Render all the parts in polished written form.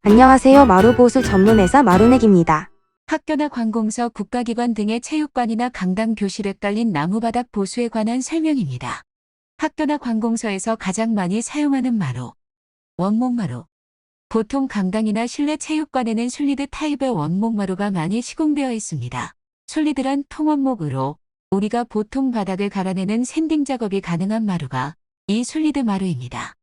안녕하세요. 마루보수 전문회사 마루넥입니다. 학교나 관공서, 국가기관 등의 체육관이나 강당, 교실에 깔린 나무바닥 보수에 관한 설명입니다. 학교나 관공서에서 가장 많이 사용하는 마루. 원목마루. 보통 강당이나 실내 체육관에는 솔리드 타입의 원목마루가 많이 시공되어 있습니다. 솔리드란 통원목으로 우리가 보통 바닥을 갈아내는 샌딩 작업이 가능한 마루가 이 솔리드 마루입니다.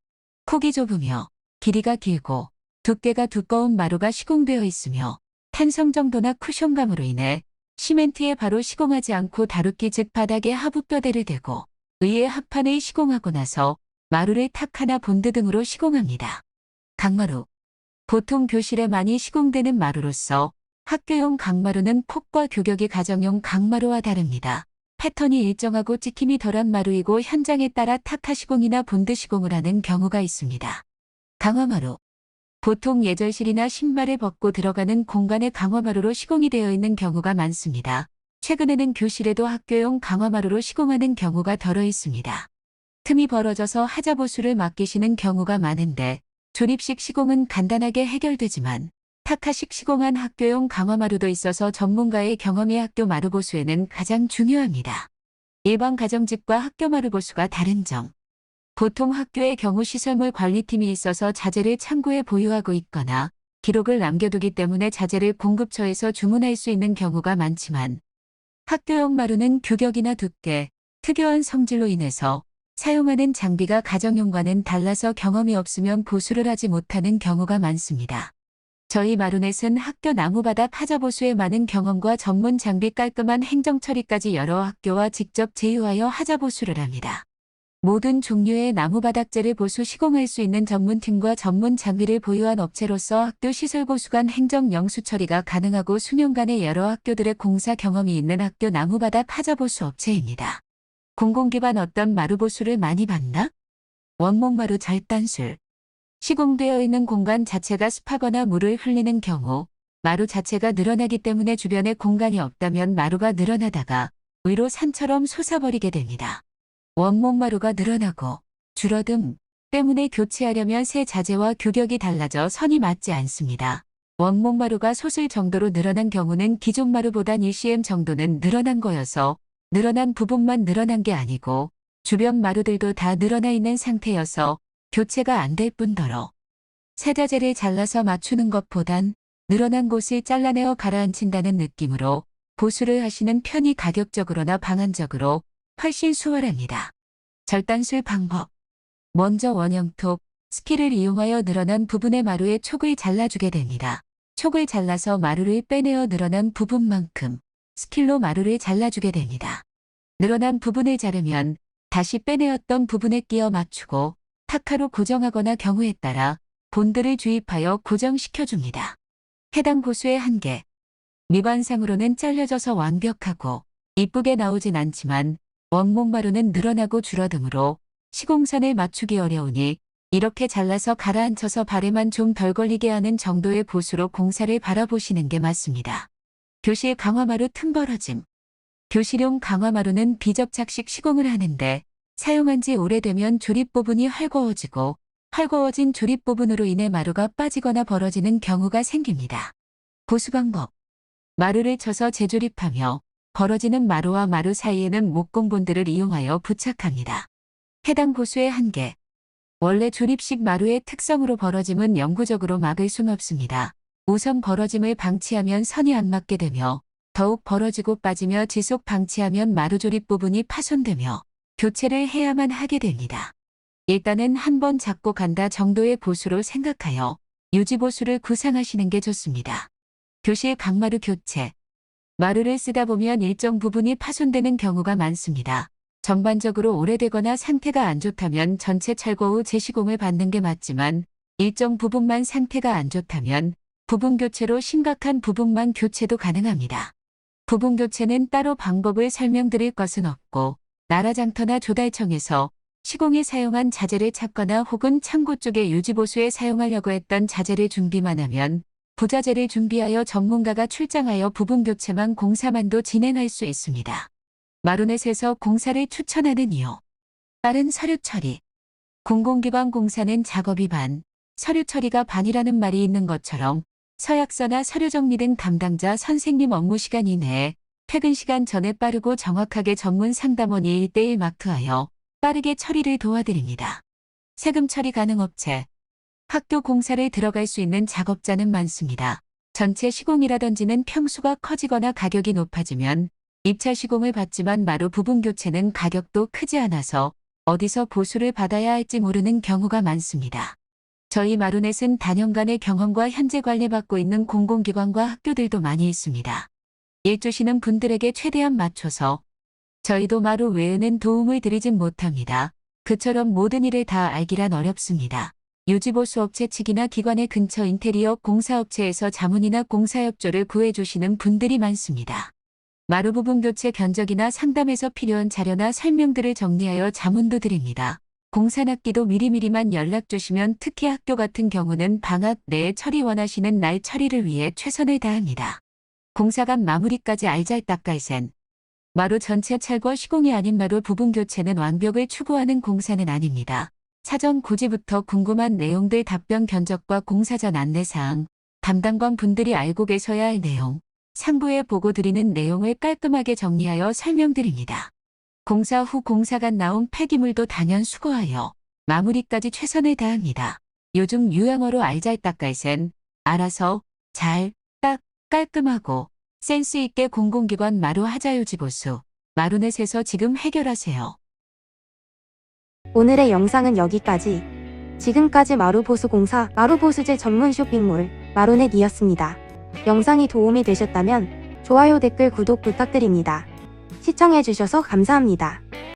폭이 좁으며 길이가 길고 두께가 두꺼운 마루가 시공되어 있으며 탄성 정도나 쿠션감으로 인해 시멘트에 바로 시공하지 않고 다루기, 즉 바닥에 하부뼈대를 대고 의에 합판을 시공하고 나서 마루를 탁하나 본드 등으로 시공합니다. 강마루. 보통 교실에 많이 시공되는 마루로서 학교용 강마루는 폭과 규격이 가정용 강마루와 다릅니다. 패턴이 일정하고 찍힘이 덜한 마루이고 현장에 따라 탁하 시공이나 본드 시공을 하는 경우가 있습니다. 강화마루. 보통 예절실이나 신발을 벗고 들어가는 공간에 강화마루로 시공이 되어 있는 경우가 많습니다. 최근에는 교실에도 학교용 강화마루로 시공하는 경우가 덜어 있습니다. 틈이 벌어져서 하자보수를 맡기시는 경우가 많은데 조립식 시공은 간단하게 해결되지만 탁하식 시공한 학교용 강화마루도 있어서 전문가의 경험이 학교 마루보수에는 가장 중요합니다. 일반 가정집과 학교 마루보수가 다른 점. 보통 학교의 경우 시설물 관리팀이 있어서 자재를 창고에 보유하고 있거나 기록을 남겨두기 때문에 자재를 공급처에서 주문할 수 있는 경우가 많지만 학교용 마루는 규격이나 두께, 특유한 성질로 인해서 사용하는 장비가 가정용과는 달라서 경험이 없으면 보수를 하지 못하는 경우가 많습니다. 저희 마루넷은 학교 나무바닥 하자보수에 많은 경험과 전문 장비, 깔끔한 행정처리까지 여러 학교와 직접 제휴하여 하자보수를 합니다. 모든 종류의 나무바닥재를 보수 시공할 수 있는 전문팀과 전문 장비를 보유한 업체로서 학교 시설 보수관 행정 영수 처리가 가능하고 수년간의 여러 학교들의 공사 경험이 있는 학교 나무바닥 하자보수 업체입니다. 공공기관 어떤 마루보수를 많이 봤나? 원목마루 절단술. 시공되어 있는 공간 자체가 습하거나 물을 흘리는 경우 마루 자체가 늘어나기 때문에 주변에 공간이 없다면 마루가 늘어나다가 위로 산처럼 솟아버리게 됩니다. 원목마루가 늘어나고 줄어듦 때문에 교체하려면 새 자재와 규격이 달라져 선이 맞지 않습니다. 원목마루가 솟을 정도로 늘어난 경우는 기존 마루보단 1cm 정도는 늘어난 거여서 늘어난 부분만 늘어난 게 아니고 주변 마루들도 다 늘어나 있는 상태여서 교체가 안 될 뿐더러 새 자재를 잘라서 맞추는 것보단 늘어난 곳을 잘라내어 가라앉힌다는 느낌으로 보수를 하시는 편이 가격적으로나 방안적으로 훨씬 수월합니다. 절단술 방법. 먼저 원형톱, 스킬을 이용하여 늘어난 부분의 마루의 촉을 잘라주게 됩니다. 촉을 잘라서 마루를 빼내어 늘어난 부분만큼 스킬로 마루를 잘라주게 됩니다. 늘어난 부분을 자르면 다시 빼내었던 부분에 끼워 맞추고 탁하로 고정하거나 경우에 따라 본드를 주입하여 고정시켜줍니다. 해당 보수의 한계. 미관상으로는 잘려져서 완벽하고 이쁘게 나오진 않지만 원목마루는 늘어나고 줄어드므로 시공선을 맞추기 어려우니 이렇게 잘라서 가라앉혀서 발에만 좀 덜 걸리게 하는 정도의 보수로 공사를 바라보시는 게 맞습니다. 교실 강화마루 틈 벌어짐. 교실용 강화마루는 비접착식 시공을 하는데 사용한 지 오래되면 조립 부분이 헐거워지고 헐거워진 조립 부분으로 인해 마루가 빠지거나 벌어지는 경우가 생깁니다. 보수 방법. 마루를 쳐서 재조립하며 벌어지는 마루와 마루 사이에는 목공본드를 이용하여 부착합니다. 해당 보수의 한계. 원래 조립식 마루의 특성으로 벌어짐은 영구적으로 막을 수는 없습니다. 우선 벌어짐을 방치하면 선이 안 맞게 되며 더욱 벌어지고 빠지며 지속 방치하면 마루 조립 부분이 파손되며 교체를 해야만 하게 됩니다. 일단은 한번 잡고 간다 정도의 보수로 생각하여 유지보수를 구상하시는 게 좋습니다. 교실 강마루 교체. 마루를 쓰다 보면 일정 부분이 파손되는 경우가 많습니다. 전반적으로 오래되거나 상태가 안 좋다면 전체 철거 후 재시공을 받는 게 맞지만 일정 부분만 상태가 안 좋다면 부분 교체로 심각한 부분만 교체도 가능합니다. 부분 교체는 따로 방법을 설명드릴 것은 없고 나라장터나 조달청에서 시공에 사용한 자재를 찾거나 혹은 창고 쪽에 유지보수에 사용하려고 했던 자재를 준비만 하면 부자재를 준비하여 전문가가 출장하여 부분 교체만 공사만도 진행할 수 있습니다. 마루넷에서 공사를 추천하는 이유. 빠른 서류 처리. 공공기관 공사는 작업이 반, 서류 처리가 반이라는 말이 있는 것처럼 서약서나 서류 정리 등 담당자 선생님 업무 시간 이내에 퇴근 시간 전에 빠르고 정확하게 전문 상담원이 1대1 마크하여 빠르게 처리를 도와드립니다. 세금 처리 가능 업체. 학교 공사를 들어갈 수 있는 작업자는 많습니다. 전체 시공이라든지는 평수가 커지거나 가격이 높아지면 입찰 시공을 받지만 마루 부분 교체는 가격도 크지 않아서 어디서 보수를 받아야 할지 모르는 경우가 많습니다. 저희 마루넷은 다년간의 경험과 현재 관리받고 있는 공공기관과 학교들도 많이 있습니다. 일 주시는 분들에게 최대한 맞춰서 저희도 마루 외에는 도움을 드리진 못합니다. 그처럼 모든 일을 다 알기란 어렵습니다. 유지보수 업체 측이나 기관의 근처 인테리어 공사업체에서 자문이나 공사협조를 구해주시는 분들이 많습니다. 마루 부분 교체 견적이나 상담에서 필요한 자료나 설명들을 정리하여 자문도 드립니다. 공사납기도 미리미리만 연락 주시면 특히 학교 같은 경우는 방학 내에 처리 원하시는 날 처리를 위해 최선을 다합니다. 공사간 마무리까지 알잘딱깔센. 마루 전체 철거 시공이 아닌 마루 부분 교체는 완벽을 추구하는 공사는 아닙니다. 사전 고지부터 궁금한 내용들 답변 견적과 공사 전 안내사항, 담당관 분들이 알고 계셔야 할 내용, 상부에 보고 드리는 내용을 깔끔하게 정리하여 설명드립니다. 공사 후 공사간 나온 폐기물도 단연 수거하여 마무리까지 최선을 다합니다. 요즘 유행어로 알잘딱깔센, 알아서, 잘, 딱, 깔끔하고 센스 있게 공공기관 마루 하자유지보수, 마루넷에서 지금 해결하세요. 오늘의 영상은 여기까지. 지금까지 마루보수공사, 마루보수제 전문 쇼핑몰, 마루넷이었습니다. 영상이 도움이 되셨다면 좋아요, 댓글, 구독 부탁드립니다. 시청해주셔서 감사합니다.